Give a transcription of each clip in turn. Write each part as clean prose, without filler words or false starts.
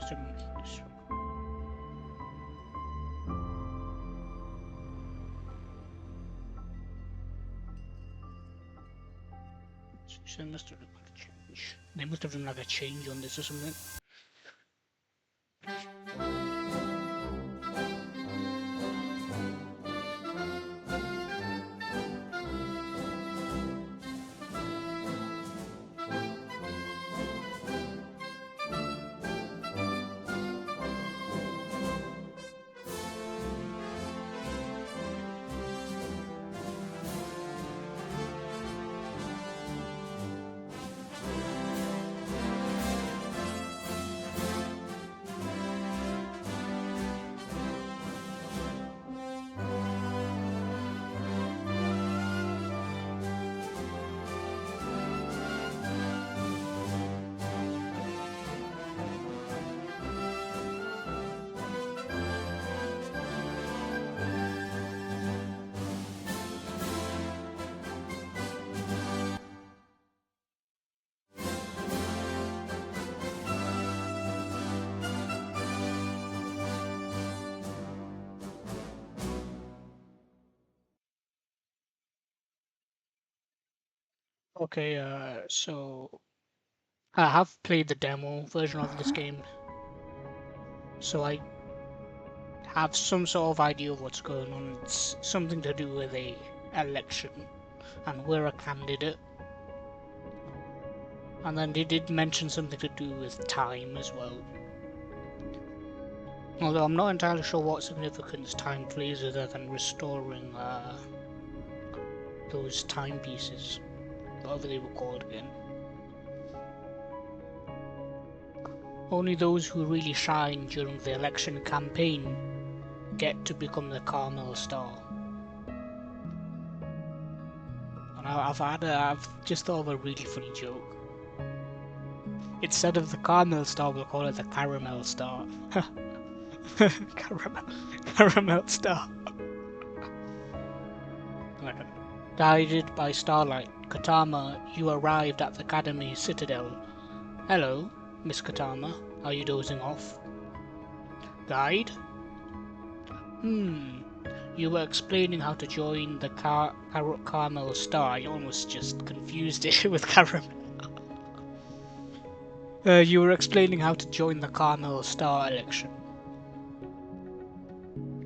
So they must have done like a change. They must have done like a change on this or something. Okay, so I have played the demo version of this game, so I have some sort of idea of what's going on. It's something to do with a election, and we're a candidate. And then they did mention something to do with time as well. Although I'm not entirely sure what significance time plays other than restoring those timepieces, whatever they were called again. Only those who really shine during the election campaign get to become the Carmel Star. And I've just thought of a really funny joke. Instead of the Carmel Star, we'll call it the Caramel Star. Caramel Star. Guided by starlight, Kotama, you arrived at the Academy Citadel. Hello, Miss Kotama. Are you dozing off? Guide? You were explaining how to join the Caramel Star. I almost just confused it with Caramel. You were explaining how to join the Caramel Star election.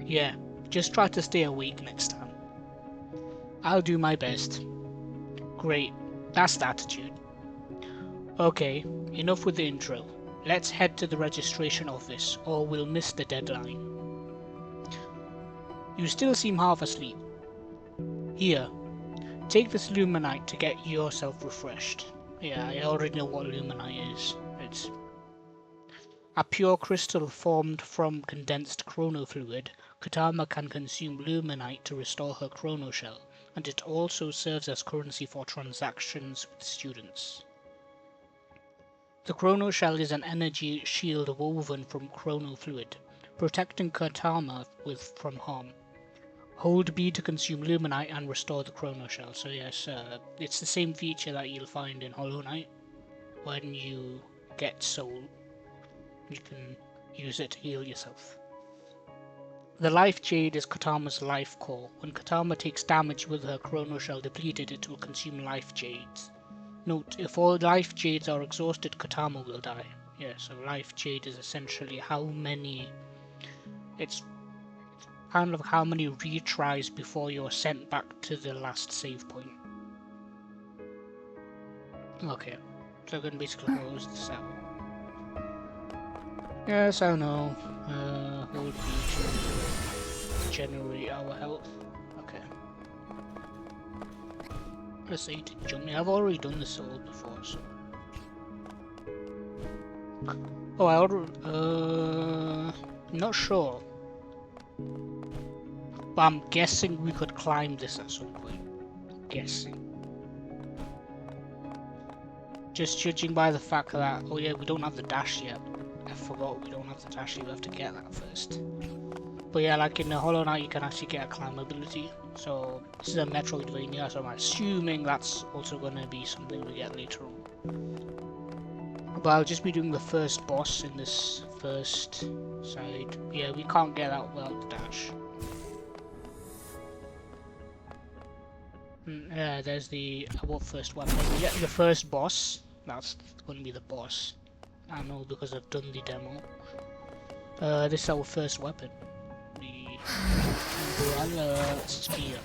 Yeah, just try to stay awake next time. I'll do my best. Great, that's the attitude. Okay, enough with the intro. Let's head to the registration office, or we'll miss the deadline. You still seem half asleep. Here, take this luminite to get yourself refreshed. Yeah, I already know what luminite is. It's a pure crystal formed from condensed chrono fluid. Kotama can consume luminite to restore her chrono shell, and it also serves as currency for transactions with students. The chrono shell is an energy shield woven from chrono fluid, protecting Kotama from harm. Hold B to consume luminite and restore the chrono shell. So yes, it's the same feature that you'll find in Hollow Knight. When you get soul, you can use it to heal yourself. The life jade is Kotama's life core. When Kotama takes damage with her chrono shell depleted, it will consume life jades. Note, if all life jades are exhausted, Kotama will die. Yeah, so life jade is essentially how many... It's kind of how many retries before you're sent back to the last save point. Okay, so I can basically close this out. Yes, I know. Hold B to generate our health. Okay. Let's say to jump. I've already done this all before, so. Oh, I already. Not sure. But I'm guessing we could climb this at some point. Guessing. Just judging by the fact that, oh yeah, we don't have the dash yet. I forgot we don't have the dash yet, we have to get that first. But yeah, like in the Hollow Knight, you can actually get a climb ability. So this is a Metroidvania, so I'm assuming that's also going to be something we get later on. But I'll just be doing the first boss in this first side. Yeah, we can't get that without the dash. Yeah, there's the first weapon. We get the first boss. That's going to be the boss. I know because I've done the demo. This is our first weapon. The umbrella spear.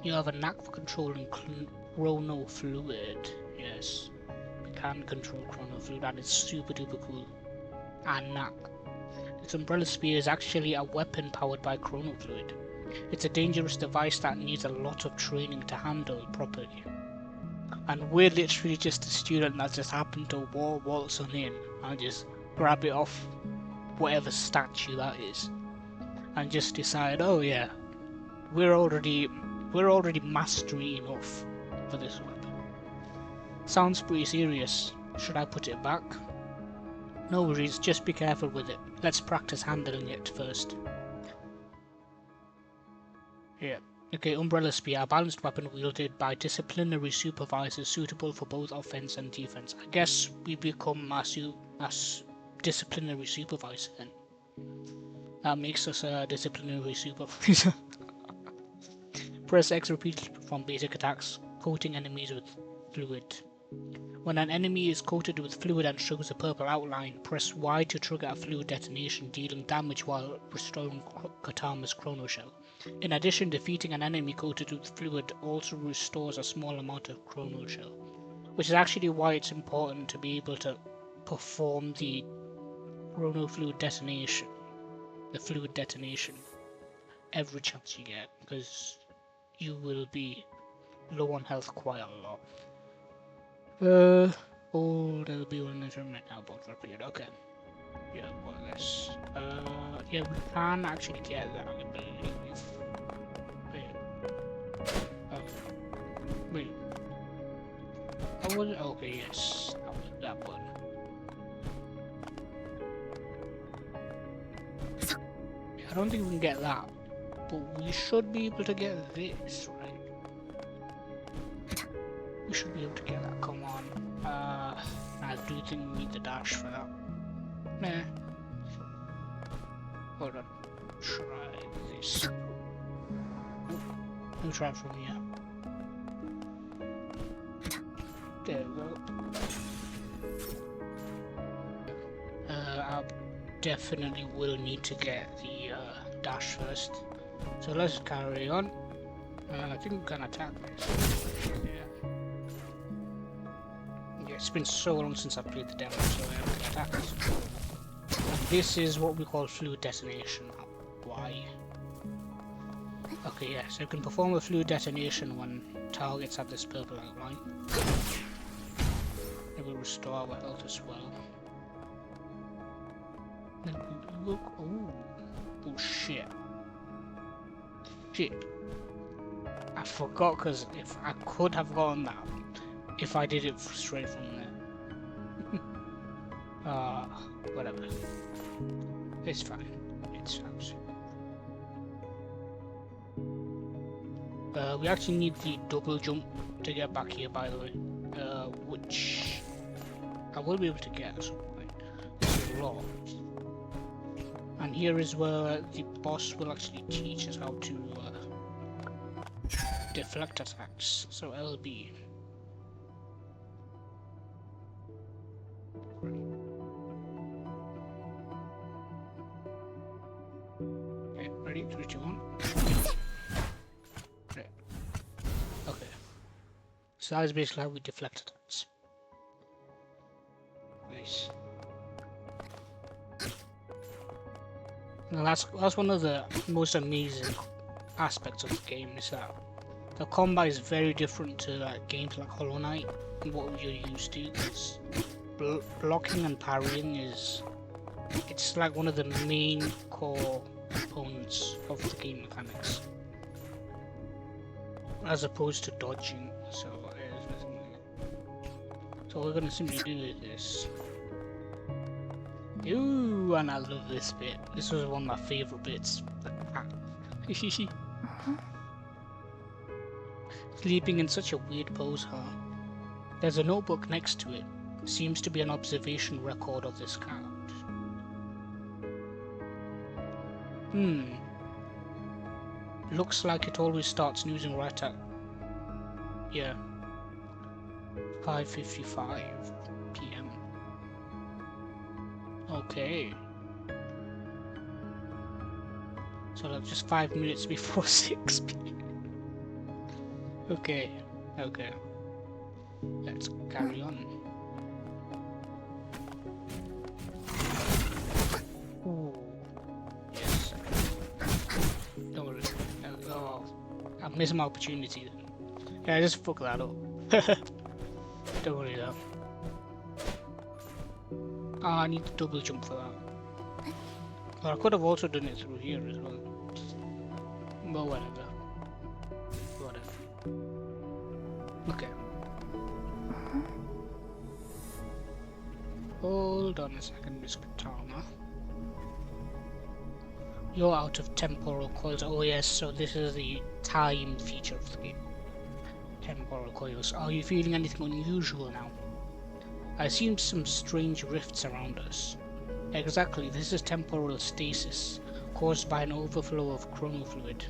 You have a knack for controlling chrono fluid. Yes, you can control chrono fluid. That is super duper cool. And knack. This umbrella spear is actually a weapon powered by chrono fluid. It's a dangerous device that needs a lot of training to handle properly. And we're literally just a student that just happened to waltz on in and just grab it off whatever statue that is, and just decide, oh yeah, we're already mastery enough for this weapon. Sounds pretty serious. Should I put it back? No worries, just be careful with it. Let's practice handling it first. Yeah. Okay, Umbrella Spear, a balanced weapon wielded by disciplinary supervisors suitable for both offense and defense. I guess we become a disciplinary supervisor then. That makes us a disciplinary supervisor. Press X repeatedly to perform basic attacks, coating enemies with fluid. When an enemy is coated with fluid and shows a purple outline, press Y to trigger a fluid detonation, dealing damage while restoring Kotama's chrono shell. In addition, defeating an enemy coated with fluid also restores a small amount of chrono shell, which is actually why it's important to be able to perform the chrono fluid detonation, every chance you get, because you will be low on health quite a lot. There'll be one intermittent outbound for a period. Okay. Yeah, more or less. Yeah, we can actually get that, I believe. Wait. Oh, was it? Okay, yes. That was that one. Yeah, I don't think we can get that. But we should be able to get this, right? We should be able to get that, come on. I do think we need the dash for that. Nah. Hold on. Try this. We'll try from here. There we go. I definitely will need to get the dash first. So let's carry on. I think we can attack this. Yeah. It's been so long since I played the demo, so I haven't attacked. And this is what we call fluid detonation. Why? Okay, yeah, so you can perform a fluid detonation when targets have this purple outline. It will restore our health as well. Then we look. Oh shit. Shit. I forgot, because if I could have gotten that if I did it straight from there. Whatever. It's fine. It's absolutely. We actually need the double jump to get back here, by the way. Which I will be able to get at some point. This is locked. And here is where the boss will actually teach us how to deflect attacks. So LB. Okay, ready? 3, 2, 1. Right. Okay. So that is basically how we deflect attacks. Nice. Now that's one of the most amazing aspects of the game, is that the combat is very different to games like Hollow Knight and what you're used to. It's blocking and parrying it's like one of the main core components of the game mechanics, as opposed to dodging. So what we're gonna simply do is this. Ooh, and I love this bit. This was one of my favourite bits. Sleeping in such a weird pose, huh? There's a notebook next to it. Seems to be an observation record of this cat. Looks like it always starts snoozing right at... yeah. 5:55 p.m. Okay. So that's just 5 minutes before 6 p.m. Okay. Okay. Let's carry on. Ooh. Yes. Don't worry. Oh, I'm missing my opportunity then. Yeah, just fuck that up. Don't worry though. I need to double jump for that. Well, I could have also done it through here as well. But whatever. Whatever. Okay. Hold on a second, Miss Kotama. You're out of temporal coils. Oh yes, so this is the time feature of the game. Temporal coils. Are you feeling anything unusual now? I see some strange rifts around us. Exactly, this is temporal stasis, caused by an overflow of chronofluid.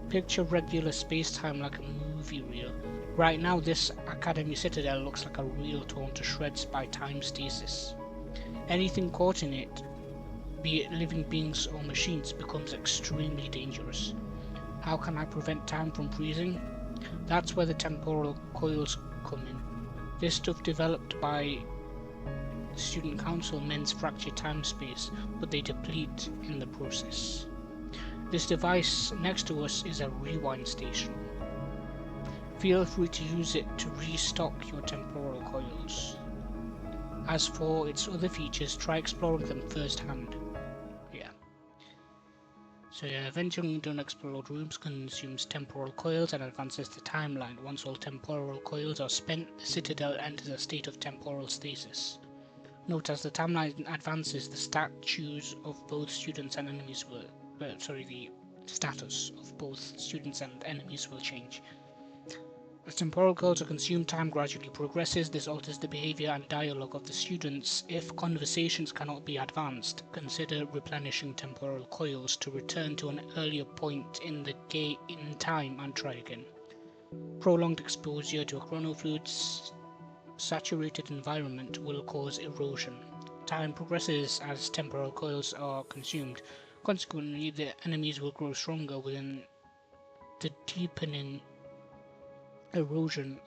Picture regular space-time like a movie reel. Right now this Academy Citadel looks like a reel torn to shreds by time stasis. Anything caught in it, be it living beings or machines, becomes extremely dangerous. How can I prevent time from freezing? That's where the temporal coils come in. This stuff developed by the Student Council mends fractured time-space, but they deplete in the process. This device next to us is a rewind station. Feel free to use it to restock your temporal coils. As for its other features, try exploring them firsthand. So yeah, venturing into unexplored rooms consumes temporal coils and advances the timeline. Once all temporal coils are spent, the Citadel enters a state of temporal stasis. Note as the timeline advances, the statues of both students and enemies will... the status of both students and enemies will change. As temporal coils are consumed, time gradually progresses. This alters the behavior and dialogue of the students. If conversations cannot be advanced, consider replenishing temporal coils to return to an earlier point in the game in time and try again. Prolonged exposure to a chronofluid saturated environment will cause erosion. Time progresses as temporal coils are consumed. Consequently, the enemies will grow stronger within the deepening erosion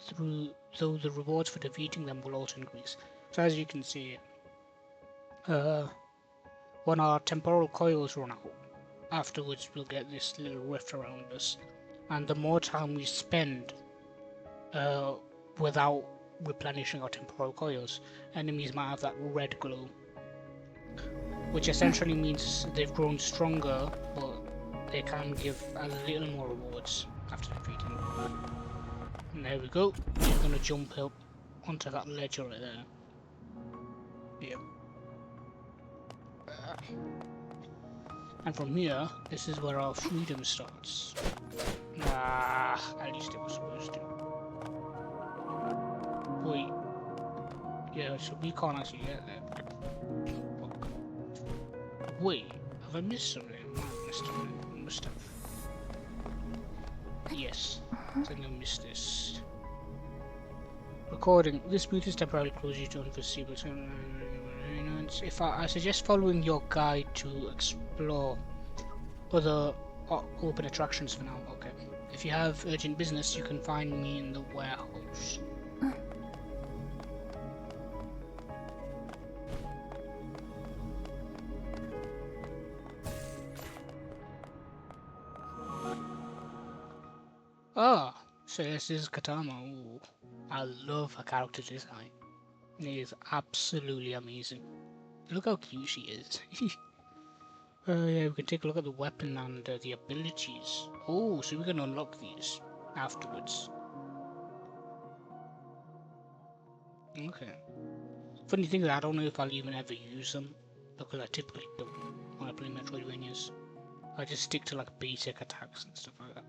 though the rewards for defeating them will also increase. So as you can see, when our temporal coils run out, afterwards we'll get this little rift around us, and the more time we spend without replenishing our temporal coils, enemies might have that red glow, which essentially means they've grown stronger, but they can give a little more rewards after defeating them. And there we go. We're gonna jump up onto that ledge right there. Yep. And from here, this is where our freedom starts. At least it was supposed to. Wait. Yeah, so we can't actually get there. Fuck. Wait, have I missed something? I missed something. I must have. Yes. I think I missed this. Recording. This booth is temporarily closed due to unforeseeable. If I suggest following your guide to explore other open attractions for now. Okay. If you have urgent business, you can find me in the warehouse. Ah, so this is Kotama. Ooh, I love her character design. It is absolutely amazing. Look how cute she is. Yeah, we can take a look at the weapon and the abilities. Oh, so we can unlock these afterwards. Okay. Funny thing is, I don't know if I'll even ever use them, because I typically don't when I play Metroidvanias. I just stick to like basic attacks and stuff like that.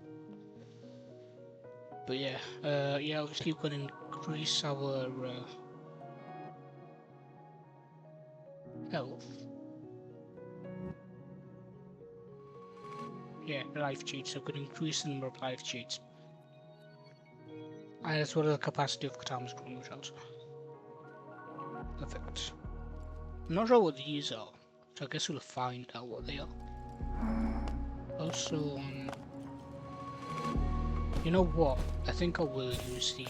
But yeah, yeah, obviously we're gonna increase our health. Yeah, life cheats, so we can increase the number of life cheats. And as well as the capacity of Kotama's chrono shells. Perfect. I'm not sure what these are, so I guess we'll find out what they are. Also, you know what? I think I will use the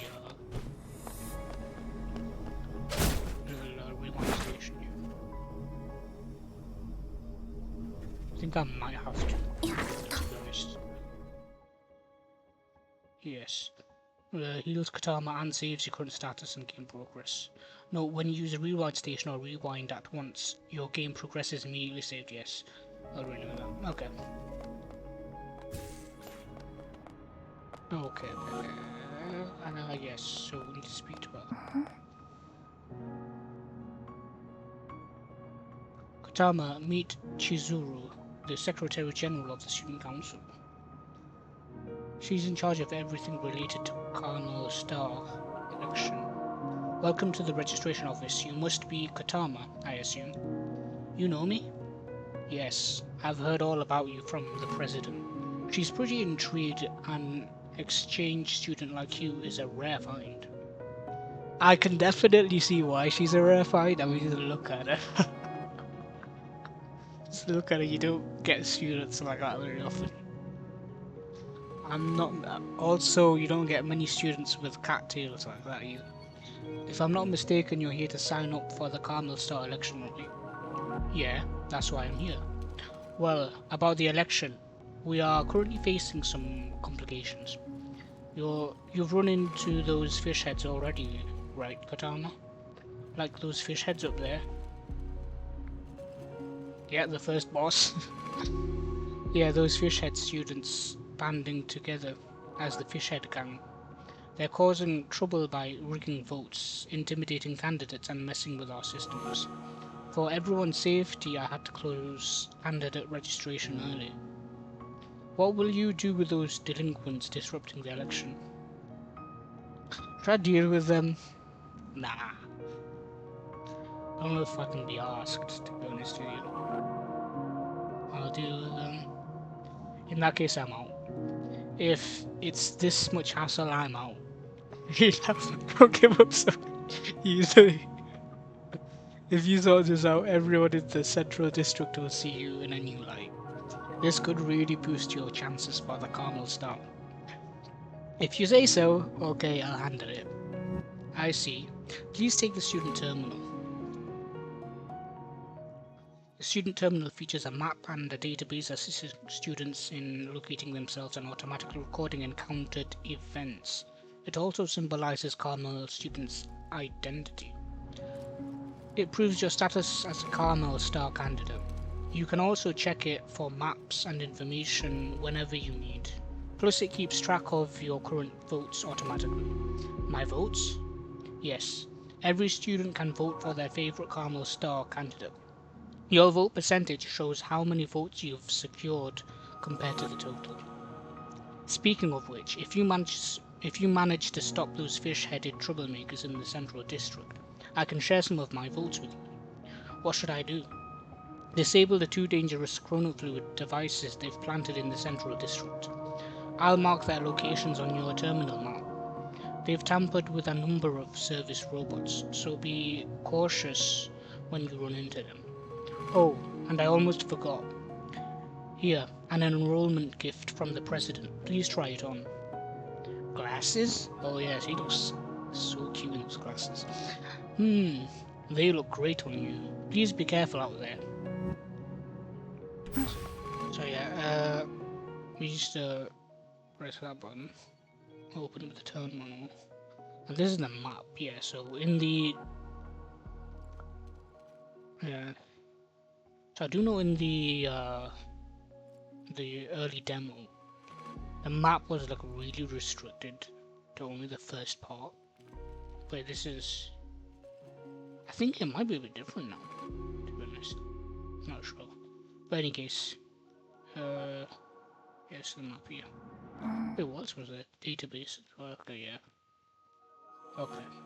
little rewind station here. I think I might have to be honest. Yes. Heals Kotama and saves your current status and game progress. No, when you use a rewind station or rewind at once, your game progress is immediately saved. Yes, I already know that. Okay. Okay. And yes, so we need to speak to her. Kotama, meet Chizuru, the Secretary General of the Student Council. She's in charge of everything related to Carnal Star election. Welcome to the registration office. You must be Kotama, I assume. You know me? Yes, I've heard all about you from the president. She's pretty intrigued. An exchange student like you is a rare find. I can definitely see why she's a rare find. I mean, just look at her. Just look at her. You don't get students like that very often. I'm not. Also, you don't get many students with cattails like that either. If I'm not mistaken, you're here to sign up for the Carmel Star election, aren't you? Yeah, that's why I'm here. Well, about the election, we are currently facing some complications. You've run into those fish heads already, right, Kotama? Like those fish heads up there? Yeah, the first boss. Yeah, those fish head students banding together as the fish head gang. They're causing trouble by rigging votes, intimidating candidates and messing with our systems. For everyone's safety, I had to close candidate registration early. What will you do with those delinquents disrupting the election? Try to deal with them? Nah. I don't know if I can be asked, to be honest with you. I'll deal with them. In that case, I'm out. If it's this much hassle, I'm out. Don't give up so easily. If you sort this out, everyone in the central district will see you in a new light. This could really boost your chances for the Carmel Star. If you say so, okay, I'll handle it. I see. Please take the student terminal. The student terminal features a map and a database assisting students in locating themselves and automatically recording encountered events. It also symbolizes Carmel students' identity. It proves your status as a Carmel Star candidate. You can also check it for maps and information whenever you need. Plus it keeps track of your current votes automatically. My votes? Yes. Every student can vote for their favorite Carmel Star candidate. Your vote percentage shows how many votes you've secured compared to the total. Speaking of which, if you manage to stop those fish-headed troublemakers in the Central District, I can share some of my votes with you. What should I do? Disable the two dangerous chronofluid devices they've planted in the Central District. I'll mark their locations on your terminal map. They've tampered with a number of service robots, so be cautious when you run into them. Oh, and I almost forgot. Here, an enrollment gift from the president. Please try it on. Glasses? Oh yes, he looks so cute in those glasses. They look great on you. Please be careful out there. So yeah, we just press that button. Open the terminal. And this is the map, yeah, so in the... so I do know in the early demo, the map was like really restricted to only the first part. But this is... I think it might be a bit different now, to be honest. Not sure. But in any case, yes, the map here. It was a database. Okay, yeah. Okay.